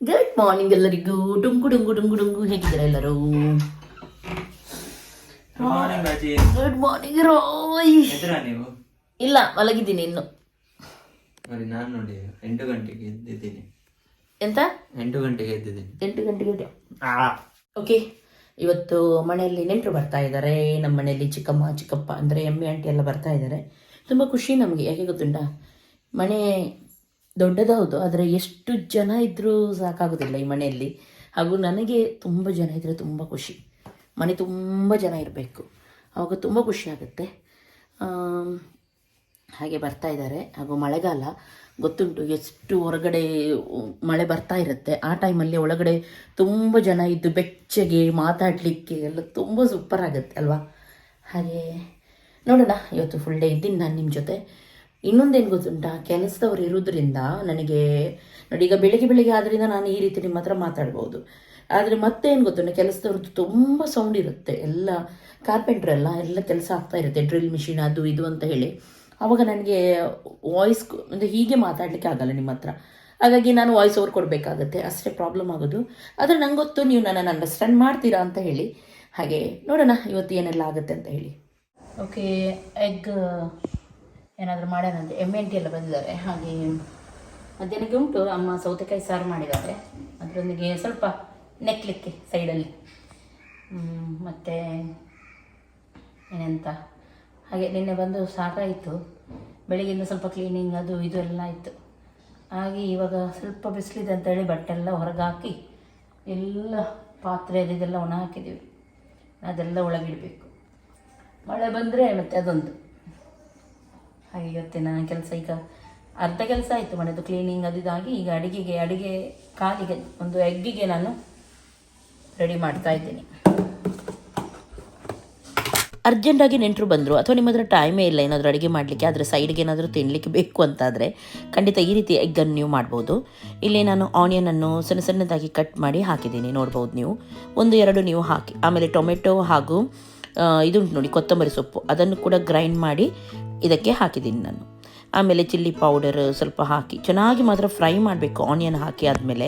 Good morning ಎಲ್ಲರಿಗೂ. ಡುಂಗು ಡುಂಗು ಡುಂಗು ಡುಂಗು ಹೇಗಿದ್ದಾರೆ ಎಲ್ಲರೂ? ಗುಡ್ ಮಾರ್ನಿಂಗ್ ರೋಯ್. ನೀವು ಇಲ್ಲ, ಮಲಗಿದ್ದೀನಿ ಇನ್ನು. మరి ನಾನು ನೋಡಿ 8 ಗಂಟೆಗೆ ಎದ್ದಿದ್ದೀನಿ. ಎಂತ 8 ಗಂಟೆಗೆ ಎದ್ದಿದ್ದೀನಿ. 8 ಗಂಟೆಗೆ. ಓಕೆ, ಇವತ್ತು ಮನೆಯಲ್ಲಿ ನೆಂಟರು ಬರ್ತಾ ಇದ್ದಾರೆ. ನಮ್ಮ ಮನೆಯಲ್ಲಿ ಚಿಕ್ಕಮ್ಮ ಚಿಕ್ಕಪ್ಪ ಅಂದರೆ ಎಮ್ಮೆ ಆಂಟಿ ಎಲ್ಲ ಬರ್ತಾ ಇದ್ದಾರೆ. ತುಂಬ ಖುಷಿ ನಮಗೆ. ಯಾಕೆ ಗೊತ್ತುಂಟಾ, ಮನೆ ದೊಡ್ಡದೌದು, ಆದರೆ ಎಷ್ಟು ಜನ ಇದ್ದರೂ ಸಾಕಾಗೋದಿಲ್ಲ ಈ ಮನೆಯಲ್ಲಿ. ಹಾಗೂ ನನಗೆ ತುಂಬ ಜನ ಇದ್ದರೆ ತುಂಬ ಖುಷಿ. ಮನೆ ತುಂಬ ಜನ ಇರಬೇಕು, ಆವಾಗ ತುಂಬ ಖುಷಿ ಆಗುತ್ತೆ. ಹಾಗೆ ಬರ್ತಾ ಇದ್ದಾರೆ. ಹಾಗೂ ಮಳೆಗಾಲ ಗೊತ್ತುಂಟು, ಎಷ್ಟು ಹೊರಗಡೆ ಮಳೆ ಬರ್ತಾ ಇರುತ್ತೆ. ಆ ಟೈಮಲ್ಲಿ ಒಳಗಡೆ ತುಂಬ ಜನ ಇದ್ದು ಬೆಚ್ಚಗೆ ಮಾತಾಡಲಿಕ್ಕೆ ಎಲ್ಲ ತುಂಬ ಸೂಪರ್ ಆಗುತ್ತೆ ಅಲ್ವಾ? ಹಾಗೆ ನೋಡೋಣ, ಇವತ್ತು ಫುಲ್ ಡೇ ಇದ್ದೀನಿ ನಾನು ನಿಮ್ಮ ಜೊತೆ. ಇನ್ನೊಂದೇನು ಗೊತ್ತುಂಟಾ, ಕೆಲಸದವರು ಇರೋದ್ರಿಂದ ನನಗೆ ನೋಡಿ, ಈಗ ಬೆಳಿಗ್ಗೆ ಆದ್ದರಿಂದ ನಾನು ಈ ರೀತಿ ನಿಮ್ಮ ಹತ್ರ ಮಾತಾಡ್ಬೋದು. ಆದರೆ ಮತ್ತೇನು ಗೊತ್ತುಂಟ, ಕೆಲಸದವ್ರದ್ದು ತುಂಬ ಸೌಂಡ್ ಇರುತ್ತೆ. ಎಲ್ಲ ಕಾರ್ಪೆಂಟ್ರ್ ಎಲ್ಲ ಕೆಲಸ ಆಗ್ತಾ ಇರುತ್ತೆ, ಡ್ರಿಲ್ ಮಿಷಿನ್ ಅದು ಇದು ಅಂತ ಹೇಳಿ. ಆವಾಗ ನನಗೆ ವಾಯ್ಸ್ ಅಂದರೆ ಹೀಗೆ ಮಾತಾಡಲಿಕ್ಕೆ ಆಗಲ್ಲ ನಿಮ್ಮ ಹತ್ರ. ಹಾಗಾಗಿ ನಾನು ವಾಯ್ಸ್ ಓವರ್ ಕೊಡಬೇಕಾಗತ್ತೆ, ಅಷ್ಟೇ ಪ್ರಾಬ್ಲಮ್ ಆಗೋದು. ಆದರೆ ನಂಗೆ ಗೊತ್ತು ನೀವು ನನ್ನನ್ನು ಅಂಡರ್ಸ್ಟ್ಯಾಂಡ್ ಮಾಡ್ತೀರಾ ಅಂತ ಹೇಳಿ. ಹಾಗೆ ನೋಡೋಣ ಇವತ್ತು ಏನೆಲ್ಲ ಆಗುತ್ತೆ ಅಂತ ಹೇಳಿ. ಓಕೆ, ಎಗ್ ಏನಾದರೂ ಮಾಡೋಣಂತೆ. ಎಮ್ಮೆ ಆಂಟಿ ಎಲ್ಲ ಬಂದಿದ್ದಾರೆ. ಹಾಗೆ ಮಧ್ಯಾಹ್ನಕ್ಕೆ ಉಂಟು, ಅಮ್ಮ ಸೌತೆಕಾಯಿ ಸಾರು ಮಾಡಿದ್ದಾರೆ, ಅದರೊಂದಿಗೆ ಸ್ವಲ್ಪ ನೆಕ್ಲಿಕ್ಕೆ ಸೈಡಲ್ಲಿ. ಮತ್ತು ಏನೆಂತ, ಹಾಗೆ ನಿನ್ನೆ ಬಂದು ಸಾಕಾಯಿತು. ಬೆಳಿಗ್ಗೆಯಿಂದ ಸ್ವಲ್ಪ ಕ್ಲೀನಿಂಗ್ ಅದು ಇದು ಎಲ್ಲ ಆಯಿತು. ಹಾಗೆ ಇವಾಗ ಸ್ವಲ್ಪ ಬಿಸಿಲಿದೆ ಅಂತೇಳಿ ಬಟ್ಟೆಲ್ಲ ಹೊರಗೆ ಹಾಕಿ ಎಲ್ಲ ಪಾತ್ರೆ ಅದೆಲ್ಲ ಒಣ ಹಾಕಿದ್ದೀವಿ. ಅದೆಲ್ಲ ಒಳಗಿಡಬೇಕು. ಮಳೆ ಬಂದರೆ ಮತ್ತೆ ಅದೊಂದು. ಹಾಗೆ ಇವತ್ತಿನ ಕೆಲಸ ಈಗ ಅರ್ಧ ಕೆಲಸ ಆಯಿತು, ಮನೆಯದು ಕ್ಲೀನಿಂಗ್ ಅದು ಇದಾಗಿ. ಈಗ ಅಡಿಗೆ ಕಾಲಿಗೆ ಒಂದು ಎಗ್ಗಿಗೆ ನಾನು ರೆಡಿ ಮಾಡ್ತಾ ಇದ್ದೀನಿ. ಅರ್ಜೆಂಟಾಗಿ ನೆಂಟರು ಬಂದರು ಅಥವಾ ನಿಮ್ಮ ಹತ್ರ ಟೈಮೇ ಇಲ್ಲ ಏನಾದರೂ ಅಡುಗೆ ಮಾಡಲಿಕ್ಕೆ, ಆದರೆ ಸೈಡ್ಗೆ ಏನಾದರೂ ತಿನ್ನಲಿಕ್ಕೆ ಬೇಕು ಅಂತಾದರೆ ಖಂಡಿತ ಈ ರೀತಿ ಎಗ್ಗನ್ನು ನೀವು ಮಾಡ್ಬೋದು. ಇಲ್ಲಿ ನಾನು ಆನಿಯನನ್ನು ಸಣ್ಣದಾಗಿ ಕಟ್ ಮಾಡಿ ಹಾಕಿದ್ದೀನಿ, ನೋಡ್ಬೋದು ನೀವು. 1-2 ನೀವು ಹಾಕಿ, ಆಮೇಲೆ ಟೊಮೆಟೊ ಹಾಗೂ ಇದುಂಟು ನೋಡಿ ಕೊತ್ತಂಬರಿ ಸೊಪ್ಪು, ಅದನ್ನು ಕೂಡ ಗ್ರೈಂಡ್ ಮಾಡಿ ಇದಕ್ಕೆ ಹಾಕಿದ್ದೀನಿ ನಾನು. ಆಮೇಲೆ ಚಿಲ್ಲಿ ಪೌಡರ್ ಸ್ವಲ್ಪ ಹಾಕಿ ಚೆನ್ನಾಗಿ ಮಾತ್ರ ಫ್ರೈ ಮಾಡಬೇಕು. ಆನಿಯನ್ ಹಾಕಿ ಆದಮೇಲೆ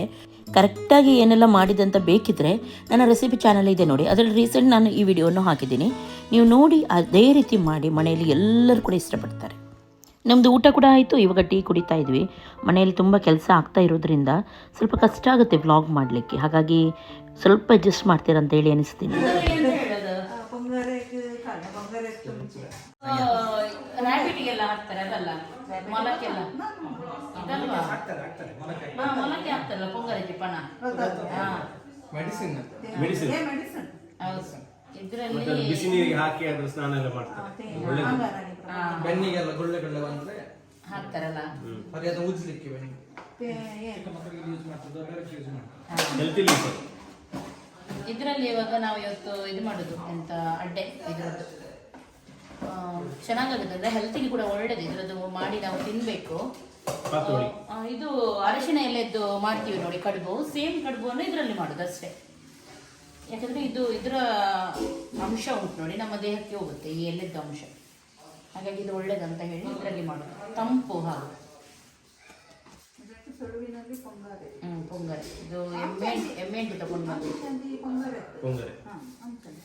ಕರೆಕ್ಟಾಗಿ ಏನೆಲ್ಲ ಮಾಡಿದಂತ ಬೇಕಿದ್ದರೆ ನನ್ನ ರೆಸಿಪಿ ಚಾನಲ್ ಇದೆ ನೋಡಿ, ಅದರಲ್ಲಿ ರೀಸೆಂಟ್ ನಾನು ಈ ವಿಡಿಯೋವನ್ನು ಹಾಕಿದ್ದೀನಿ. ನೀವು ನೋಡಿ ಅದೇ ರೀತಿ ಮಾಡಿ, ಮನೆಯಲ್ಲಿ ಎಲ್ಲರೂ ಕೂಡ ಇಷ್ಟಪಡ್ತಾರೆ. ನಮ್ಮದು ಊಟ ಕೂಡ ಆಯಿತು, ಇವಾಗ ಟೀ ಕುಡಿತಾ ಇದ್ವಿ. ಮನೆಯಲ್ಲಿ ತುಂಬ ಕೆಲಸ ಆಗ್ತಾ ಇರೋದ್ರಿಂದ ಸ್ವಲ್ಪ ಕಷ್ಟ ಆಗುತ್ತೆ ವ್ಲಾಗ್ ಮಾಡಲಿಕ್ಕೆ, ಹಾಗಾಗಿ ಸ್ವಲ್ಪ ಅಡ್ಜಸ್ಟ್ ಮಾಡ್ತೀರಂತೇಳಿ ಅನಿಸ್ತೀನಿ. ರ್ಯಾಬಿಟಿಗೆಲ್ಲ ಹಾಕ್ತಾರೆ ಅದಲ್ಲ, ಮೊಲಕ್ಕೆಲ್ಲ ಮೊಲಕ್ಕೆ ಹಾಕ್ತಾರಲ್ಲ ಪೊಂಗರಕ್ಕೆ ಪಣ. ಇದರಲ್ಲಿ ಬಿಸಿ ನೀರಿಗೆ ಹಾಕಿ ಅದ್ರ ಸ್ನಾನ ಎಲ್ಲ ಮಾಡ್ತಾರೆ. ಬೆನ್ನಿಗೆಲ್ಲ ಗುಳ್ಳೆ ಬಂದ್ರೆ ಹಾಕ್ತಾರಲ್ಲ, ಮತ್ತೆ ಅದು ಉಜ್ಲಿಕ್ಕೆ ಚಿಕ್ಕ ಮಕ್ಕಳಿಗೆ ಯೂಸ್ ಮಾಡ್ತಾರೆ. ಇದರಲ್ಲಿ ಇವಾಗ ನಾವು ಇವತ್ತು ಇದು ಮಾಡೋದು ಎಂತ ಅಡ್ಡೆ, ಇದ್ರದ್ದು ಚೆನ್ನಾಗಾಗುತ್ತೆ ಅಂದರೆ ಹೆಲ್ತಿಗೆ ಕೂಡ ಒಳ್ಳೇದು. ಇದ್ರದ್ದು ಮಾಡಿ ನಾವು ತಿನ್ನಬೇಕು. ಇದು ಅರಿಶಿಣ ಎಲೆದ್ದು ಮಾಡ್ತೀವಿ ನೋಡಿ, ಕಡುಬು. ಸೇಮ್ ಕಡುಬುವನ್ನು ಇದರಲ್ಲಿ ಮಾಡೋದು ಅಷ್ಟೇ. ಯಾಕಂದರೆ ಇದರ ಅಂಶ ಉಂಟು ನೋಡಿ, ನಮ್ಮ ದೇಹಕ್ಕೆ ಹೋಗುತ್ತೆ ಈ ಎಲೆದ್ದು ಅಂಶ. ಹಾಗಾಗಿ ಇದು ಒಳ್ಳೇದಂತ ಹೇಳಿ ಇದರಲ್ಲಿ ಮಾಡೋದು. ತಂಪು ಹಾಲು ಪೊಂಗರೆ. ಇದು ಎಮ್ಮೆ ತಗೊಂಡು ಬಂದು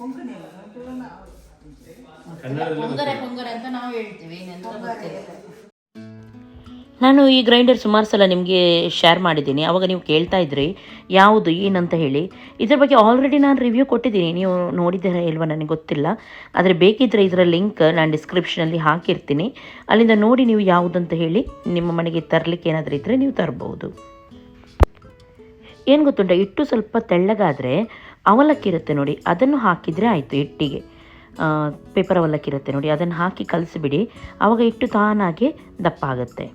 ಪೊಂಗರೆ ಅಂತ ನಾವು ಹೇಳ್ತೀವಿ. ನಾನು ಈ ಗ್ರೈಂಡರ್ ಸುಮಾರು ಸಲ ನಿಮಗೆ ಶೇರ್ ಮಾಡಿದ್ದೀನಿ. ಆವಾಗ ನೀವು ಕೇಳ್ತಾ ಇದ್ರಿ ಯಾವುದು ಏನಂತ ಹೇಳಿ. ಇದ್ರ ಬಗ್ಗೆ ಆಲ್ರೆಡಿ ನಾನು ರಿವ್ಯೂ ಕೊಟ್ಟಿದ್ದೀನಿ, ನೀವು ನೋಡಿದ್ದೀರಾ ಇಲ್ವಾ ನನಗೆ ಗೊತ್ತಿಲ್ಲ. ಆದರೆ ಬೇಕಿದ್ದರೆ ಇದರ ಲಿಂಕ್ ನಾನು ಡಿಸ್ಕ್ರಿಪ್ಷನಲ್ಲಿ ಹಾಕಿರ್ತೀನಿ, ಅಲ್ಲಿಂದ ನೋಡಿ ನೀವು ಯಾವುದಂತ ಹೇಳಿ ನಿಮ್ಮ ಮನೆಗೆ ತರಲಿಕ್ಕೆ ಏನಾದರೂ ಇದ್ದರೆ ನೀವು ತರ್ಬೋದು. ಏನು ಗೊತ್ತುಂಟ, ಹಿಟ್ಟು ಸ್ವಲ್ಪ ತೆಳ್ಳಗಾದರೆ ಅವಲಕ್ಕಿ ಇರುತ್ತೆ ನೋಡಿ, ಅದನ್ನು ಹಾಕಿದರೆ ಆಯಿತು. ಹಿಟ್ಟಿಗೆ ಪೇಪರ್ ಅವಲಕ್ಕಿ ಇರುತ್ತೆ ನೋಡಿ, ಅದನ್ನು ಹಾಕಿ ಕಲಸಿಬಿಡಿ, ಆವಾಗ ಹಿಟ್ಟು ತಾನಾಗೆ ದಪ್ಪ ಆಗುತ್ತೆ.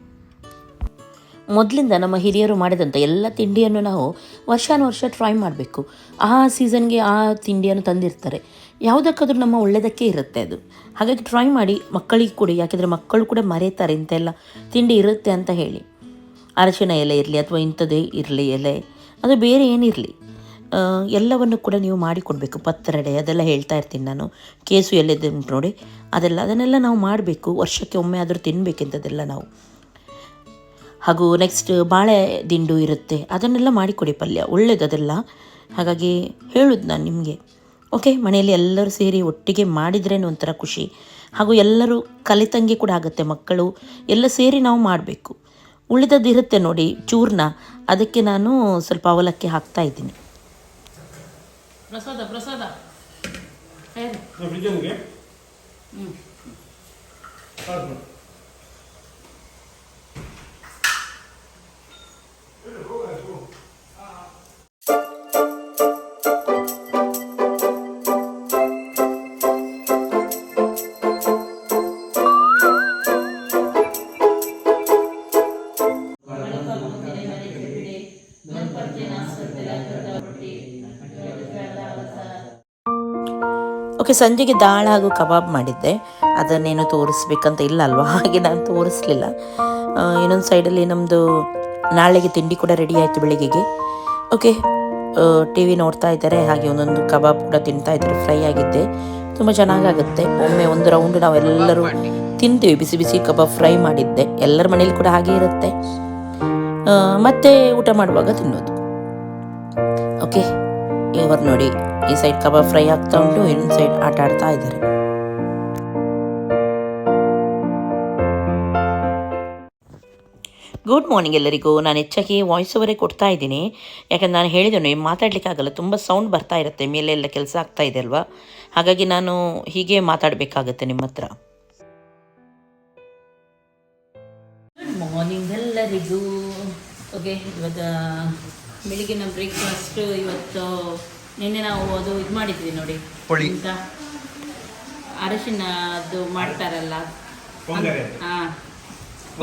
ಮೊದಲಿಂದ ನಮ್ಮ ಹಿರಿಯರು ಮಾಡಿದಂಥ ಎಲ್ಲ ತಿಂಡಿಯನ್ನು ನಾವು ವರ್ಷಾನುವರ್ಷ ಟ್ರೈ ಮಾಡಬೇಕು. ಆ ಸೀಸನ್ಗೆ ಆ ತಿಂಡಿಯನ್ನು ತಂದಿರ್ತಾರೆ, ಯಾವುದಕ್ಕಾದ್ರೂ ನಮ್ಮ ಒಳ್ಳೆಯದಕ್ಕೆ ಇರುತ್ತೆ ಅದು. ಹಾಗಾಗಿ ಟ್ರೈ ಮಾಡಿ, ಮಕ್ಕಳಿಗೆ ಕೊಡಿ. ಯಾಕೆಂದರೆ ಮಕ್ಕಳು ಕೂಡ ಮರೆಯುತ್ತಾರೆ ಇಂತೆಲ್ಲ ತಿಂಡಿ ಇರುತ್ತೆ ಅಂತ ಹೇಳಿ. ಅರಶಿನ ಎಲೆ ಇರಲಿ ಅಥವಾ ಇಂಥದ್ದೇ ಇರಲಿ ಎಲೆ, ಅದು ಬೇರೆ ಏನಿರಲಿ, ಎಲ್ಲವನ್ನು ಕೂಡ ನೀವು ಮಾಡಿಕೊಡ್ಬೇಕು. ಪತ್ರೊಡೆ ಅದೆಲ್ಲ ಹೇಳ್ತಾ ಇರ್ತೀನಿ ನಾನು. ಕೇಸು ಎಲೆದು ಉಂಟು ನೋಡಿ, ಅದನ್ನೆಲ್ಲ ನಾವು ಮಾಡಬೇಕು. ವರ್ಷಕ್ಕೆ ಒಮ್ಮೆ ಆದರೂ ತಿನ್ನಬೇಕಿಂಥದ್ದೆಲ್ಲ ನಾವು. ಹಾಗೂ ನೆಕ್ಸ್ಟ್ ಬಾಳೆ ದಿಂಡು ಇರುತ್ತೆ, ಅದನ್ನೆಲ್ಲ ಮಾಡಿಕೊಡಿ ಪಲ್ಯ, ಒಳ್ಳೇದು ಅದೆಲ್ಲ. ಹಾಗಾಗಿ ಹೇಳೋದು ನಾನು ನಿಮಗೆ. ಓಕೆ, ಮನೆಯಲ್ಲಿ ಎಲ್ಲರೂ ಸೇರಿ ಒಟ್ಟಿಗೆ ಮಾಡಿದ್ರೇ ಒಂಥರ ಖುಷಿ. ಹಾಗೂ ಎಲ್ಲರೂ ಕಲಿತಂಗೆ ಕೂಡ ಆಗುತ್ತೆ, ಮಕ್ಕಳು ಎಲ್ಲ ಸೇರಿ ನಾವು ಮಾಡಬೇಕು. ಉಳಿದದ್ದಿರುತ್ತೆ ನೋಡಿ ಚೂರ್ಣ, ಅದಕ್ಕೆ ನಾನು ಸ್ವಲ್ಪ ಅವಲಕ್ಕಿ ಹಾಕ್ತಾ ಇದ್ದೀನಿ. ಪ್ರಸಾದ ಓಕೆ, ಸಂಜೆಗೆ ದಾಳ ಹಾಗೂ ಕಬಾಬ್ ಮಾಡಿದ್ದೆ. ಅದನ್ನೇನು ತೋರಿಸ್ಬೇಕಂತ ಇಲ್ಲ ಅಲ್ವಾ, ಹಾಗೆ ನಾನು ತೋರಿಸ್ಲಿಲ್ಲ. ಇನ್ನೊಂದು ಸೈಡಲ್ಲಿ ನಮ್ಮದು ನಾಳೆಗೆ ತಿಂಡಿ ಕೂಡ ರೆಡಿ ಆಯಿತು ಬೆಳಿಗ್ಗೆಗೆ. ಓಕೆ, ಟಿ ವಿ ನೋಡ್ತಾ ಇದ್ದಾರೆ, ಹಾಗೆ ಒಂದೊಂದು ಕಬಾಬ್ ಕೂಡ ತಿಂತಾ ಇದ್ದಾರೆ. ಫ್ರೈ ಆಗಿದ್ದೆ, ತುಂಬ ಚೆನ್ನಾಗಾಗುತ್ತೆ. ಒಮ್ಮೆ ಒಂದು ರೌಂಡ್ ನಾವೆಲ್ಲರೂ ತಿಂತೀವಿ. ಬಿಸಿ ಬಿಸಿ ಕಬಾಬ್ ಫ್ರೈ ಮಾಡಿದ್ದೆ, ಎಲ್ಲರ ಮನೇಲಿ ಕೂಡ ಹಾಗೆ ಇರುತ್ತೆ. ಮತ್ತೆ ಊಟ ಮಾಡುವಾಗ ತಿನ್ನೋದು. ಓಕೆ, ಇವರು ನೋಡಿ, ಈ ಸೈಡ್ ಕಬಾಬ್ ಫ್ರೈ ಆಗ್ತಾ ಉಂಟು, ಇನ್ನೊಂದು ಸೈಡ್ ಆಟ ಆಡ್ತಾ ಇದ್ದಾರೆ. ಗುಡ್ ಮಾರ್ನಿಂಗ್ ಎಲ್ಲರಿಗೂ. ನಾನು ಹೆಚ್ಚಾಗಿ ವಾಯ್ಸ್ ಓವರೇ ಕೊಡ್ತಾ ಇದ್ದೀನಿ, ಯಾಕಂದ್ರೆ ನಾನು ಹೇಳಿದ್ದೇನೆ ಮಾತಾಡ್ಲಿಕ್ಕೆ ಆಗಲ್ಲ, ತುಂಬ ಸೌಂಡ್ ಬರ್ತಾ ಇರುತ್ತೆ, ಮೇಲೆ ಎಲ್ಲ ಕೆಲಸ ಆಗ್ತಾ ಇದೆ ಅಲ್ವಾ, ಹಾಗಾಗಿ ನಾನು ಹೀಗೆ ಮಾತಾಡಬೇಕಾಗತ್ತೆ ನಿಮ್ಮ ಹತ್ರ. ಗುಡ್ ಮಾರ್ನಿಂಗ್ ಎಲ್ಲರಿಗೂ. ಓಕೆ, ಇವಾಗ ಬೆಳಿಗ್ಗಿನ ಬ್ರೇಕ್ಫಾಸ್ಟ್ ಇವತ್ತು ನಿನ್ನೆ ನಾವು ಅದು ಇದು ಮಾಡಿದ್ವಿ ನೋಡಿ, ಅಂತ ಅರಶಿನದ್ದು ಮಾಡ್ತಾರಲ್ಲ,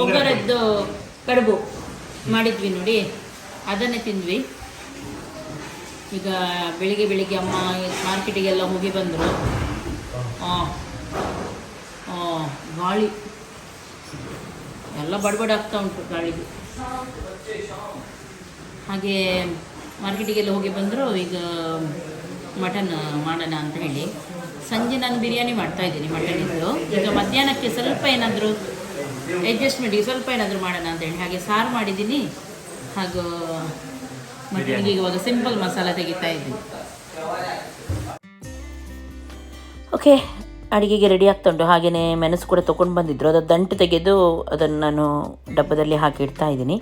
ಒಬ್ಬರದ್ದು ಕಡುಬು ಮಾಡಿದ್ವಿ ನೋಡಿ, ಅದನ್ನೇ ತಿಂದ್ವಿ. ಈಗ ಬೆಳಿಗ್ಗೆ ಅಮ್ಮ ಮಾರ್ಕೆಟಿಗೆಲ್ಲ ಹೋಗಿ ಬಂದರು. ಗಾಳಿ ಎಲ್ಲ ಬಡಬಡ ಆಗ್ತಾ ಉಂಟು ಗಾಳಿಗೆ. ಹಾಗೆ ಮಾರ್ಕೆಟಿಗೆಲ್ಲ ಹೋಗಿ ಬಂದರು. ಈಗ ಮಟನ್ ಮಾಡೋಣ ಅಂತ ಹೇಳಿ ಸಂಜೆ ನಾನು ಬಿರಿಯಾನಿ ಮಾಡ್ತಾಯಿದ್ದೀನಿ ಮಟನಿಂದು. ಈಗ ಮಧ್ಯಾಹ್ನಕ್ಕೆ ಸ್ವಲ್ಪ ಏನಾದರೂ ಅಡ್ಜಸ್ಟ್ಮೆಂಟಿಗೆ ಸ್ವಲ್ಪ ಏನಾದರೂ ಮಾಡೋಣ ಅಂತ ಹೇಳಿ ಹಾಗೆ ಸಾರು ಮಾಡಿದ್ದೀನಿ. ಹಾಗೂ ಮಟನ್ಗೆ ಇವಾಗ ಸಿಂಪಲ್ ಮಸಾಲ ತೆಗಿತಾ ಇದ್ದೀನಿ. ಓಕೆ, ಅಡುಗೆಗೆ ರೆಡಿ ಆಗ್ತಾ ಉಂಟು. ಹಾಗೆಯೇ ಮೆಣಸು ಕೂಡ ತೊಗೊಂಡು ಬಂದಿದ್ದರು, ಅದು ದಂಟು ತೆಗೆದು ಅದನ್ನು ನಾನು ಡಬ್ಬದಲ್ಲಿ ಹಾಕಿ ಇಡ್ತಾ ಇದ್ದೀನಿ.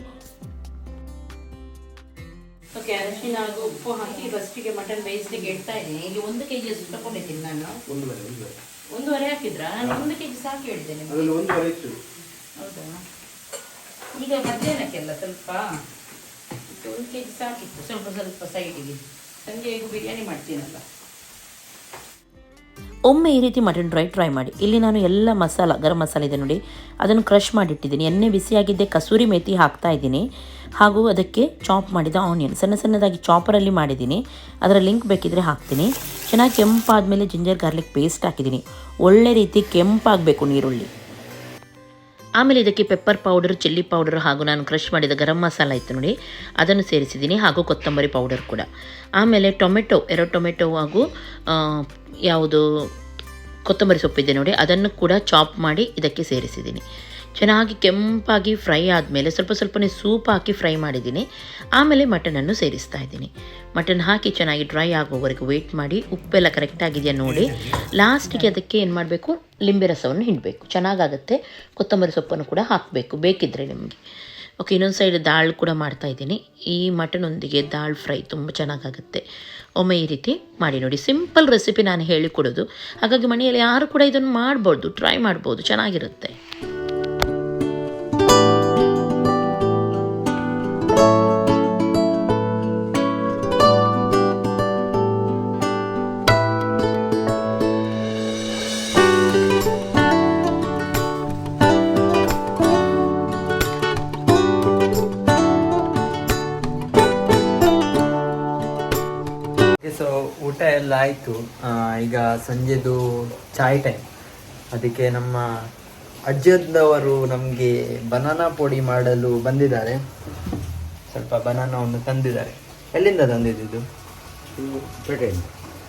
ಓಕೆ, ಅರಶಿನ ಹಾಗೂ ಉಪ್ಪು ಹಾಕಿ ಫಸ್ಟಿಗೆ ಮಟನ್ ಬೇಯಿಸ್ಲಿಕ್ಕೆ ಇಡ್ತಾ ಇದ್ದೀನಿ. ಇಲ್ಲಿ 1 kg ಅಷ್ಟು ತಗೊಂಡಿದ್ದೀನಿ ನಾನು. 1.5 ಹಾಕಿದ್ರಾ? ನಾನು 1 kg ಸಾಕು ಹೇಳಿದ್ದೇನೆ. ಹೌದಾ? ಈಗ ಮಧ್ಯಾಹ್ನಕ್ಕೆಲ್ಲ ಸ್ವಲ್ಪ 1 kg ಸಾಕಿತ್ತು, ಸ್ವಲ್ಪ ಸೈಡಿಗೆ. ಸಂಜೆ ಈಗ ಬಿರಿಯಾನಿ ಮಾಡ್ತೀನಲ್ಲ. ಒಮ್ಮೆ ಈ ರೀತಿ ಮಟನ್ ಟ್ರೈ ಮಾಡಿ. ಇಲ್ಲಿ ನಾನು ಎಲ್ಲ ಮಸಾಲ, ಗರಂ ಮಸಾಲ ಇದೆ ನೋಡಿ, ಅದನ್ನು ಕ್ರಷ್ ಮಾಡಿಟ್ಟಿದ್ದೀನಿ. ಎಣ್ಣೆ ಬಿಸಿಯಾಗಿದ್ದೆ, ಕಸೂರಿ ಮೇಥಿ ಹಾಕ್ತಾ ಇದ್ದೀನಿ. ಹಾಗೂ ಅದಕ್ಕೆ ಚಾಪ್ ಮಾಡಿದ ಆನಿಯನ್ ಸಣ್ಣದಾಗಿ ಚಾಪರಲ್ಲಿ ಮಾಡಿದ್ದೀನಿ. ಅದರ ಲಿಂಕ್ ಬೇಕಿದ್ರೆ ಹಾಕ್ತೀನಿ. ಚೆನ್ನಾಗಿ ಕೆಂಪಾದ ಮೇಲೆ ಜಿಂಜರ್ ಗಾರ್ಲಿಕ್ ಪೇಸ್ಟ್ ಹಾಕಿದ್ದೀನಿ. ಒಳ್ಳೆ ರೀತಿ ಕೆಂಪಾಗಬೇಕು ನೀರುಳ್ಳಿ. ಆಮೇಲೆ ಇದಕ್ಕೆ ಪೆಪ್ಪರ್ ಪೌಡರ್, ಚಿಲ್ಲಿ ಪೌಡರ್ ಹಾಗೂ ನಾನು ಕ್ರಷ್ ಮಾಡಿದ ಗರಂ ಮಸಾಲ ಇತ್ತು ನೋಡಿ, ಅದನ್ನು ಸೇರಿಸಿದ್ದೀನಿ. ಹಾಗೂ ಕೊತ್ತಂಬರಿ ಪೌಡರ್ ಕೂಡ. ಆಮೇಲೆ ಟೊಮೆಟೊ, 2 ಟೊಮೆಟೊ ಹಾಗೂ ಯಾವುದು ಕೊತ್ತಂಬರಿ ಸೊಪ್ಪಿದೆ ನೋಡಿ, ಅದನ್ನು ಕೂಡ ಚಾಪ್ ಮಾಡಿ ಇದಕ್ಕೆ ಸೇರಿಸಿದ್ದೀನಿ. ಚೆನ್ನಾಗಿ ಕೆಂಪಾಗಿ ಫ್ರೈ ಆದಮೇಲೆ ಸ್ವಲ್ಪನೇ ಸೂಪ್ ಹಾಕಿ ಫ್ರೈ ಮಾಡಿದ್ದೀನಿ. ಆಮೇಲೆ ಮಟನನ್ನು ಸೇರಿಸ್ತಾ ಇದ್ದೀನಿ. ಮಟನ್ ಹಾಕಿ ಚೆನ್ನಾಗಿ ಡ್ರೈ ಆಗೋವರೆಗೂ ವೆಯ್ಟ್ ಮಾಡಿ, ಉಪ್ಪೆಲ್ಲ ಕರೆಕ್ಟಾಗಿದೆಯಾ ನೋಡಿ. ಲಾಸ್ಟಿಗೆ ಅದಕ್ಕೆ ಏನು ಮಾಡಬೇಕು, ಲಿಂಬೆ ರಸವನ್ನು ಹಿಂಡಬೇಕು, ಚೆನ್ನಾಗಾಗುತ್ತೆ. ಕೊತ್ತಂಬರಿ ಸೊಪ್ಪನ್ನು ಕೂಡ ಹಾಕಬೇಕು ಬೇಕಿದ್ದರೆ ನಿಮಗೆ. ಓಕೆ, ಇನ್ನೊಂದು ಸೈಡ್ ದಾಲ್ ಕೂಡ ಮಾಡ್ತಾಯಿದ್ದೀನಿ. ಈ ಮಟನೊಂದಿಗೆ ದಾಲ್ ಫ್ರೈ ತುಂಬ ಚೆನ್ನಾಗಾಗುತ್ತೆ. ಒಮ್ಮೆ ಈ ರೀತಿ ಮಾಡಿ ನೋಡಿ. ಸಿಂಪಲ್ ರೆಸಿಪಿ ನಾನು ಹೇಳಿಕೊಡೋದು, ಹಾಗಾಗಿ ಮನೆಯಲ್ಲಿ ಯಾರು ಕೂಡ ಇದನ್ನು ಮಾಡ್ಬೋದು, ಟ್ರೈ ಮಾಡ್ಬೋದು, ಚೆನ್ನಾಗಿರುತ್ತೆ. ಸೊ ಊಟ ಎಲ್ಲ ಆಯಿತು. ಈಗ ಸಂಜೆದು ಚಾಯ್ ಟೈಮ್. ಅದಕ್ಕೆ ನಮ್ಮ ಅಜ್ಜದವರು ನಮಗೆ ಬನಾನಾ ಪುಡಿ ಮಾಡಲು ಬಂದಿದ್ದಾರೆ. ಸ್ವಲ್ಪ ಬನಾನವನ್ನು ತಂದಿದ್ದಾರೆ. ಎಲ್ಲಿಂದ ತಂದಿದ್ದು?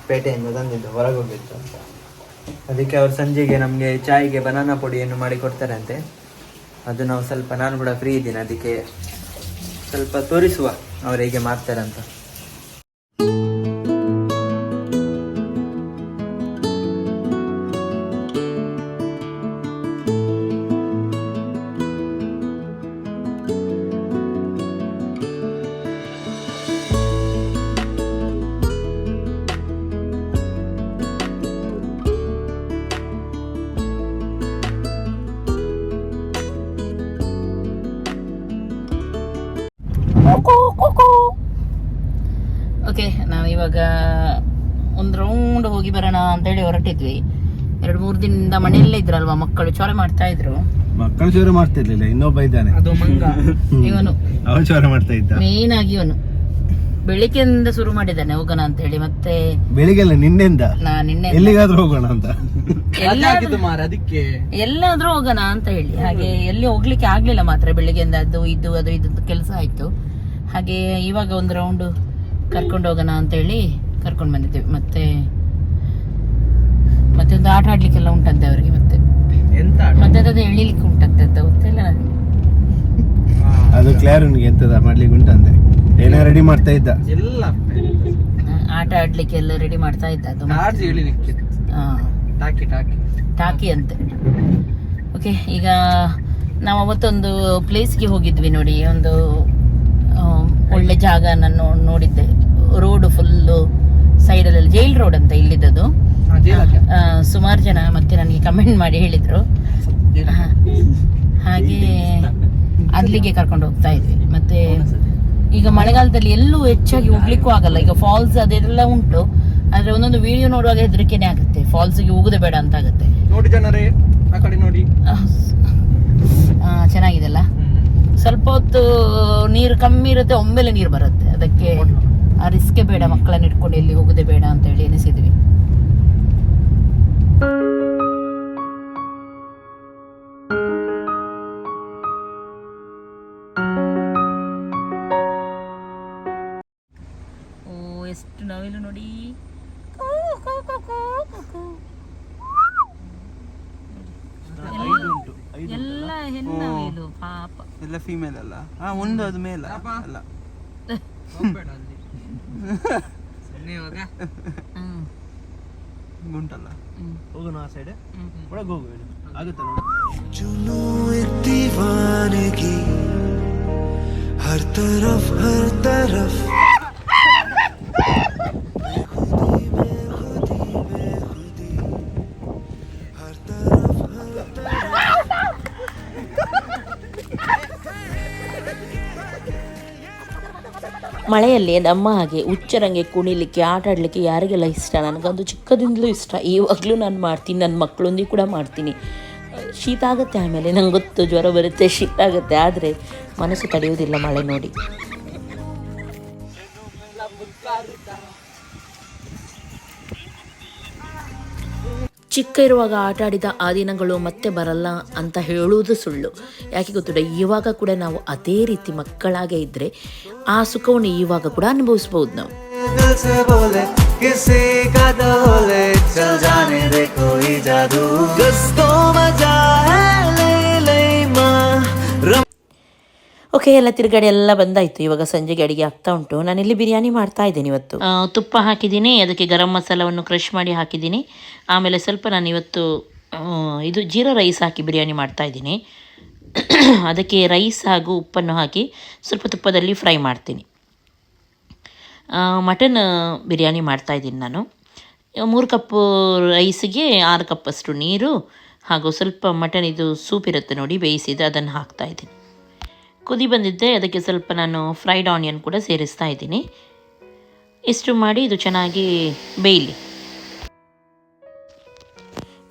ಪೇಟೆಯಿಂದ ತಂದಿದ್ದು, ಹೊರಗೆ ಹೋಗಿತ್ತು ಅಂತ. ಅದಕ್ಕೆ ಅವರು ಸಂಜೆಗೆ ನಮಗೆ ಚಾಯ್ಗೆ ಬನಾನಾ ಪುಡಿಯನ್ನು ಮಾಡಿ ಕೊಡ್ತಾರಂತೆ. ಅದು ನಾವು ಸ್ವಲ್ಪ, ನಾನು ಕೂಡ ಫ್ರೀ ಇದ್ದೀನಿ, ಅದಕ್ಕೆ ಸ್ವಲ್ಪ ತೋರಿಸುವ ಅವ್ರು ಹೇಗೆ ಮಾಡ್ತಾರೆ ಅಂತ. ಓಕೆ, ನಾವಿವಾಗ ಒಂದು ರೌಂಡ್ ಹೋಗಿ ಬರೋಣ ಅಂತೇಳಿ ಹೊರಟಿದ್ವಿ. 2-3 ದಿನದಿಂದ ಮನೆಯಲ್ಲೇ ಇದ್ರಲ್ವಾ ಮಕ್ಕಳು, ಚೊರೆ ಮಾಡ್ತಾ ಇದ್ರು. ಮಕ್ಕಳು ಚೋರ ಮಾಡ್ತಿರ್ಲಿಲ್ಲ, ಇನ್ನೊಬ್ಬ ಇದ್ದಾನೆ, ಅದು ಮಂಗ. ಇವನು ಅವನು ಚೋರ ಮಾಡ್ತಾ ಇದ್ದ. ಮೇನ್ ಆಗಿ ಇವನು ಬೆಳಿಗ್ಗೆಯಿಂದ ಶುರು ಮಾಡಿದ್ದಾನೆ ಹೋಗೋಣ ಅಂತ ಹೇಳಿ. ಮತ್ತೆ ಬೆಳಿಗ್ಗೆಲ್ಲ ನಿನ್ನೆಂದ ನಿನ್ನೆ ಎಲ್ಲಿಗಾದ್ರೂ ಹೋಗೋಣ ಅಂತ, ಎಲ್ಲಾದ್ರೂ ಹೋಗೋಣ ಅಂತ ಹೇಳಿ. ಹಾಗೆ ಎಲ್ಲಿ ಹೋಗ್ಲಿಕ್ಕೆ ಆಗ್ಲಿಲ್ಲ ಮಾತ್ರ, ಬೆಳಿಗ್ಗೆಯಿಂದ ಅದು ಇದು ಕೆಲಸ ಆಯ್ತು. ಹಾಗೆ ಇವಾಗ ಒಂದು ರೌಂಡ್ ಕರ್ಕೊಂಡು ಹೋಗೋಣ ಅಂತ ಹೇಳಿ ಕರ್ಕೊಂಡು ಬಂದಿದ್ದೇವೆ. ಮತ್ತೆ ಒಂದು ಆಟ ಆಡ್ಲಿಕ್ಕೆಲ್ಲ ಉಂಟಂತೆ ಅವರಿಗೆ. ಮತ್ತೆ ಅದು ಎಳಿಲಿಕ್ಕೆ ಉಂಟಂತೆ ಅಂತ ಗೊತ್ತಿಲ್ಲ ನನಗೆ. ಅದು ಕ್ಲಾರನ್ಗೆ ಎಂತದ ಮಾಡ್ಲಿಕ್ಕೆ ಉಂಟಂತೆ, ಏನೋ ರೆಡಿ ಮಾಡ್ತಾ ಇದ್ದ, ಆಟ ಆಡ್ಲಿಕ್ಕೆ ಎಲ್ಲ ರೆಡಿ ಮಾಡ್ತಾ ಇದ್ದ. ಅದು ಟಾಕಿ ಅಂತೆ. ಓಕೆ, ಈಗ ನಾವು ಅವತ್ತೊಂದು ಪ್ಲೇಸ್ಗೆ ಹೋಗಿದ್ವಿ ನೋಡಿ, ಒಂದು ಒಳ್ಳೆ ಜಾಗ ನಾನು ನೋಡಿದ್ದೆ. ರೋಡ್ ಫುಲ್ಲು ಸೈಡಲ್ಲಿ ಜೈಲ್ ರೋಡ್ ಅಂತ ಇಲ್ಲಿದ್ದದು. ಸುಮಾರು ಜನ ಮತ್ತೆ ನನಗೆ ಕಮೆಂಟ್ ಮಾಡಿ ಹೇಳಿದ್ರು. ಹಾಗೆ ಅಲ್ಲಿಗೆ ಕರ್ಕೊಂಡು ಹೋಗ್ತಾ ಇದ್ವಿ. ಮತ್ತೆ ಈಗ ಮಳೆಗಾಲದಲ್ಲಿ ಎಲ್ಲೂ ಹೆಚ್ಚಾಗಿ ಹೋಗ್ಲಿಕ್ಕೂ ಆಗಲ್ಲ. ಈಗ ಫಾಲ್ಸ್ ಅದೆಲ್ಲ ಉಂಟು, ಆದ್ರೆ ಒಂದೊಂದು ವಿಡಿಯೋ ನೋಡುವಾಗ ಹೆದರಿಕೆನೆ ಆಗುತ್ತೆ, ಫಾಲ್ಸ್ಗೆ ಹೋಗುದೇ ಬೇಡ ಅಂತ ಆಗುತ್ತೆ. ನೋಡಿ ಜನರೇ, ಆ ಕಡೆ ನೋಡಿ, ಚೆನ್ನಾಗಿದೆಲ್ಲ. ಸ್ವಲ್ಪ ಹೊತ್ತು ನೀರು ಕಮ್ಮಿ ಇರುತ್ತೆ, ಒಮ್ಮೆಲೆ ನೀರು ಬರುತ್ತೆ. ಅದಕ್ಕೆ ಆ ರಿಸ್ಕೆ ಬೇಡ, ಮಕ್ಕಳನ್ನ ಇಟ್ಕೊಂಡು ಎಲ್ಲಿ ಹೋಗುದೇ ಬೇಡ ಅಂತ ಹೇಳಿ ಎನಿಸಿದ್ವಿ. ಎಷ್ಟು ನವಿಲು ನೋಡಿ, ಎಲ್ಲ ಹೆಣ್ಣು ಪಾಪ, ಎಲ್ಲ ಫೀಮೇಲ್ ಅಲ್ಲ. ಒಂದು ಅದು ಮೇಲ್ ಅಲ್ಲ. ಗುಂಟಲ್ಲ, ಹೋಗೋಣ ಆ ಸೈಡ್ ಒಳಗೆ ಹೋಗುವ ಆಗುತ್ತೆ. ಹರ್ ತರಫ್ ಹರ್ ತರಫ್ ಮಳೆಯಲ್ಲಿ ನಮ್ಮ ಹಾಗೆ ಹುಚ್ಚರಂಗೆ ಕುಣಿಲಿಕ್ಕೆ, ಆಟ ಆಡಲಿಕ್ಕೆ ಯಾರಿಗೆಲ್ಲ ಇಷ್ಟ. ನನಗಂದು ಚಿಕ್ಕದಿಂದಲೂ ಇಷ್ಟ. ಇವಾಗಲೂ ನಾನು ಮಾಡ್ತೀನಿ, ನನ್ನ ಮಕ್ಕಳೊಂದಿಗೆ ಕೂಡ ಮಾಡ್ತೀನಿ. ಶೀತ ಆಗುತ್ತೆ, ಆಮೇಲೆ ನಂಗೆ ಗೊತ್ತು ಜ್ವರ ಬರುತ್ತೆ, ಶೀತ ಆಗುತ್ತೆ, ಆದರೆ ಮನಸ್ಸು ತಡೆಯೋದಿಲ್ಲ ಮಳೆ ನೋಡಿ. ಚಿಕ್ಕ ಇರುವಾಗ ಆಟ ಆಡಿದ ಆ ದಿನಗಳು ಮತ್ತೆ ಬರಲ್ಲ ಅಂತ ಹೇಳುವುದು ಸುಳ್ಳು. ಯಾಕೆ ಗೊತ್ತಿಲ್ಲ, ಇವಾಗ ಕೂಡ ನಾವು ಅದೇ ರೀತಿ ಮಕ್ಕಳಾಗೆ ಇದ್ದರೆ ಆ ಸುಖವನ್ನು ಇವಾಗ ಕೂಡ ಅನುಭವಿಸ್ಬೋದು ನಾವು. ಓಕೆ, ಎಲ್ಲ ತಿರುಗಡೆ ಎಲ್ಲ ಬಂದಾಯಿತು. ಇವಾಗ ಸಂಜೆಗೆ ಅಡುಗೆ ಆಗ್ತಾ ಉಂಟು. ನಾನಿಲ್ಲಿ ಬಿರಿಯಾನಿ ಮಾಡ್ತಾ ಇದ್ದೀನಿ ಇವತ್ತು. ತುಪ್ಪ ಹಾಕಿದ್ದೀನಿ, ಅದಕ್ಕೆ ಗರಂ ಮಸಾಲವನ್ನು ಕ್ರಷ್ ಮಾಡಿ ಹಾಕಿದ್ದೀನಿ. ಆಮೇಲೆ ಸ್ವಲ್ಪ ನಾನು ಇವತ್ತು ಇದು ಜೀರಾ ರೈಸ್ ಹಾಕಿ ಬಿರಿಯಾನಿ ಮಾಡ್ತಾ ಇದ್ದೀನಿ. ಅದಕ್ಕೆ ರೈಸ್ ಹಾಗೂ ಉಪ್ಪನ್ನು ಹಾಕಿ ಸ್ವಲ್ಪ ತುಪ್ಪದಲ್ಲಿ ಫ್ರೈ ಮಾಡ್ತೀನಿ. ಮಟನ್ ಬಿರಿಯಾನಿ ಮಾಡ್ತಾಯಿದ್ದೀನಿ ನಾನು. 3 ಕಪ್ಪು ರೈಸಿಗೆ 6 ಕಪ್ಪಷ್ಟು ನೀರು ಹಾಗೂ ಸ್ವಲ್ಪ ಮಟನ್ ಇದು ಸೂಪ್ ಇರುತ್ತೆ ನೋಡಿ, ಬೇಯಿಸಿದ್ದು, ಅದನ್ನು ಹಾಕ್ತಾಯಿದ್ದೀನಿ. ಕುದಿ ಬಂದಿದ್ದೆ, ಅದಕ್ಕೆ ಸ್ವಲ್ಪ ನಾನು ಫ್ರೈಡ್ ಆನಿಯನ್ ಕೂಡ ಸೇರಿಸ್ತಾ ಇದ್ದೀನಿ. ಇಷ್ಟು ಮಾಡಿ ಇದು ಚೆನ್ನಾಗಿ ಬೇಯಲಿ.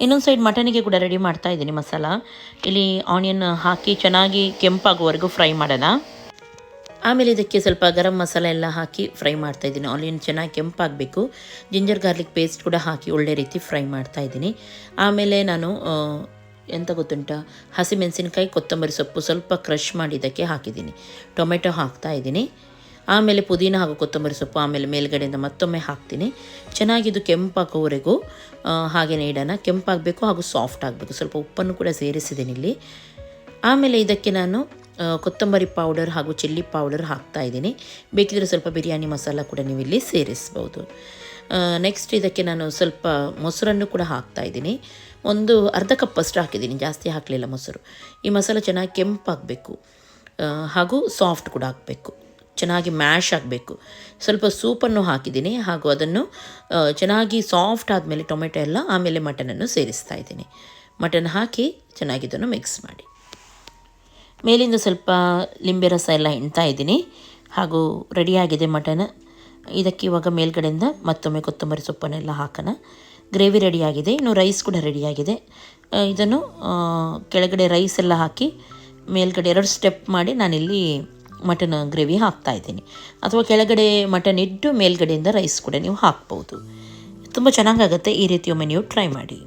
ಇನ್ನೊಂದು ಸೈಡ್ ಮಟನಿಗೆ ಕೂಡ ರೆಡಿ ಮಾಡ್ತಾ ಇದ್ದೀನಿ ಮಸಾಲ. ಇಲ್ಲಿ ಆನಿಯನ್ ಹಾಕಿ ಚೆನ್ನಾಗಿ ಕೆಂಪಾಗುವವರೆಗೂ ಫ್ರೈ ಮಾಡೋಣ. ಆಮೇಲೆ ಇದಕ್ಕೆ ಸ್ವಲ್ಪ ಗರಂ ಮಸಾಲ ಎಲ್ಲ ಹಾಕಿ ಫ್ರೈ ಮಾಡ್ತಾಯಿದ್ದೀನಿ. ಆನಿಯನ್ ಚೆನ್ನಾಗಿ ಕೆಂಪಾಗಬೇಕು. ಜಿಂಜರ್ ಗಾರ್ಲಿಕ್ ಪೇಸ್ಟ್ ಕೂಡ ಹಾಕಿ ಒಳ್ಳೆ ರೀತಿ ಫ್ರೈ ಮಾಡ್ತಾಯಿದ್ದೀನಿ. ಆಮೇಲೆ ನಾನು ಎಂತ ಗೊತ್ತುಂಟ, ಹಸಿಮೆಣಸಿನಕಾಯಿ, ಕೊತ್ತಂಬರಿ ಸೊಪ್ಪು ಸ್ವಲ್ಪ ಕ್ರಷ್ ಮಾಡಿ ಇದಕ್ಕೆ ಹಾಕಿದ್ದೀನಿ. ಟೊಮೆಟೊ ಹಾಕ್ತಾಯಿದ್ದೀನಿ. ಆಮೇಲೆ ಪುದೀನ ಹಾಗೂ ಕೊತ್ತಂಬರಿ ಸೊಪ್ಪು ಆಮೇಲೆ ಮೇಲ್ಗಡೆಯಿಂದ ಮತ್ತೊಮ್ಮೆ ಹಾಕ್ತೀನಿ. ಚೆನ್ನಾಗಿದು ಕೆಂಪಾಗೋವರೆಗೂ ಹಾಗೆಯೇ ಇಡೋಣ. ಕೆಂಪಾಗಬೇಕು ಹಾಗೂ ಸಾಫ್ಟ್ ಆಗಬೇಕು. ಸ್ವಲ್ಪ ಉಪ್ಪನ್ನು ಕೂಡ ಸೇರಿಸಿದ್ದೀನಿ ಇಲ್ಲಿ. ಆಮೇಲೆ ಇದಕ್ಕೆ ನಾನು ಕೊತ್ತಂಬರಿ ಪೌಡರ್ ಹಾಗೂ ಚಿಲ್ಲಿ ಪೌಡರ್ ಹಾಕ್ತಾಯಿದ್ದೀನಿ. ಬೇಕಿದ್ರೆ ಸ್ವಲ್ಪ ಬಿರಿಯಾನಿ ಮಸಾಲ ಕೂಡ ನೀವು ಇಲ್ಲಿ ಸೇರಿಸ್ಬೋದು. ನೆಕ್ಸ್ಟ್ ಇದಕ್ಕೆ ನಾನು ಸ್ವಲ್ಪ ಮೊಸರನ್ನು ಕೂಡ ಹಾಕ್ತಾಯಿದ್ದೀನಿ. ಒಂದು ಅರ್ಧ ಕಪ್ಪಷ್ಟು ಹಾಕಿದ್ದೀನಿ, ಜಾಸ್ತಿ ಹಾಕಲಿಲ್ಲ ಮೊಸರು. ಈ ಮಸಾಲ ಚೆನ್ನಾಗಿ ಕೆಂಪಾಗಬೇಕು ಹಾಗೂ ಸಾಫ್ಟ್ ಕೂಡ ಆಗಬೇಕು, ಚೆನ್ನಾಗಿ ಮ್ಯಾಶ್ ಆಗಬೇಕು. ಸ್ವಲ್ಪ ಸೂಪನ್ನು ಹಾಕಿದ್ದೀನಿ ಹಾಗೂ ಅದನ್ನು ಚೆನ್ನಾಗಿ ಸಾಫ್ಟ್ ಆದಮೇಲೆ ಟೊಮೆಟೊ ಎಲ್ಲ ಆಮೇಲೆ ಮಟನನ್ನು ಸೇರಿಸ್ತಾ ಇದ್ದೀನಿ. ಮಟನ್ ಹಾಕಿ ಚೆನ್ನಾಗಿ ಇದನ್ನು ಮಿಕ್ಸ್ ಮಾಡಿ ಮೇಲಿಂದ ಸ್ವಲ್ಪ ಲಿಂಬೆ ರಸ ಎಲ್ಲ ಹಿಂಡ್ತಾ ಇದ್ದೀನಿ. ಹಾಗೂ ರೆಡಿಯಾಗಿದೆ ಮಟನ್. ಇದಕ್ಕೆ ಇವಾಗ ಮೇಲ್ಗಡೆಯಿಂದ ಮತ್ತೊಮ್ಮೆ ಕೊತ್ತಂಬರಿ ಸೊಪ್ಪನ್ನೆಲ್ಲ ಹಾಕೋಣ. ಗ್ರೇವಿ ರೆಡಿಯಾಗಿದೆ, ಇನ್ನು ರೈಸ್ ಕೂಡ ರೆಡಿಯಾಗಿದೆ. ಇದನ್ನು ಕೆಳಗಡೆ ರೈಸ್ ಎಲ್ಲ ಹಾಕಿ ಮೇಲ್ಗಡೆ 2 ಸ್ಟೆಪ್ ಮಾಡಿ ನಾನಿಲ್ಲಿ ಮಟನ್ ಗ್ರೇವಿ ಹಾಕ್ತಾಯಿದ್ದೀನಿ. ಅಥವಾ ಕೆಳಗಡೆ ಮಟನ್ ಇಟ್ಟು ಮೇಲ್ಗಡೆಯಿಂದ ರೈಸ್ ಕೂಡ ನೀವು ಹಾಕ್ಬೋದು. ತುಂಬ ಚೆನ್ನಾಗಾಗುತ್ತೆ. ಈ ರೀತಿ ಒಮ್ಮೆ ನೀವು ಟ್ರೈ ಮಾಡಿ.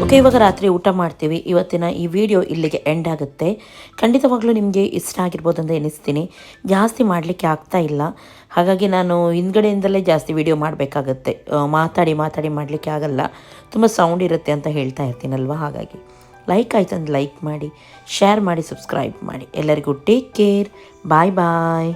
ಓಕೆ, ಇವಾಗ ರಾತ್ರಿ ಊಟ ಮಾಡ್ತೀವಿ. ಇವತ್ತಿನ ಈ ವಿಡಿಯೋ ಇಲ್ಲಿಗೆ ಎಂಡ್ ಆಗುತ್ತೆ. ಖಂಡಿತವಾಗ್ಲೂ ನಿಮಗೆ ಇಷ್ಟ ಆಗಿರ್ಬೋದು ಅಂತ ಎನಿಸ್ತೀನಿ. ಜಾಸ್ತಿ ಮಾಡಲಿಕ್ಕೆ ಆಗ್ತಾ ಇಲ್ಲ, ಹಾಗಾಗಿ ನಾನು ಹಿಂದ್ಗಡೆಯಿಂದಲೇ ಜಾಸ್ತಿ ವಿಡಿಯೋ ಮಾಡಬೇಕಾಗತ್ತೆ. ಮಾತಾಡಿ ಮಾಡಲಿಕ್ಕೆ ಆಗಲ್ಲ, ತುಂಬ ಸೌಂಡ್ ಇರುತ್ತೆ ಅಂತ ಹೇಳ್ತಾ ಇರ್ತೀನಲ್ವ. ಹಾಗಾಗಿ ಲೈಕ್ ಆಯ್ತು ಅಂದ್ರೆ ಲೈಕ್ ಮಾಡಿ, ಶೇರ್ ಮಾಡಿ, ಸಬ್ಸ್ಕ್ರೈಬ್ ಮಾಡಿ. ಎಲ್ಲರಿಗೂ ಟೇಕ್ ಕೇರ್. ಬಾಯ್ ಬಾಯ್.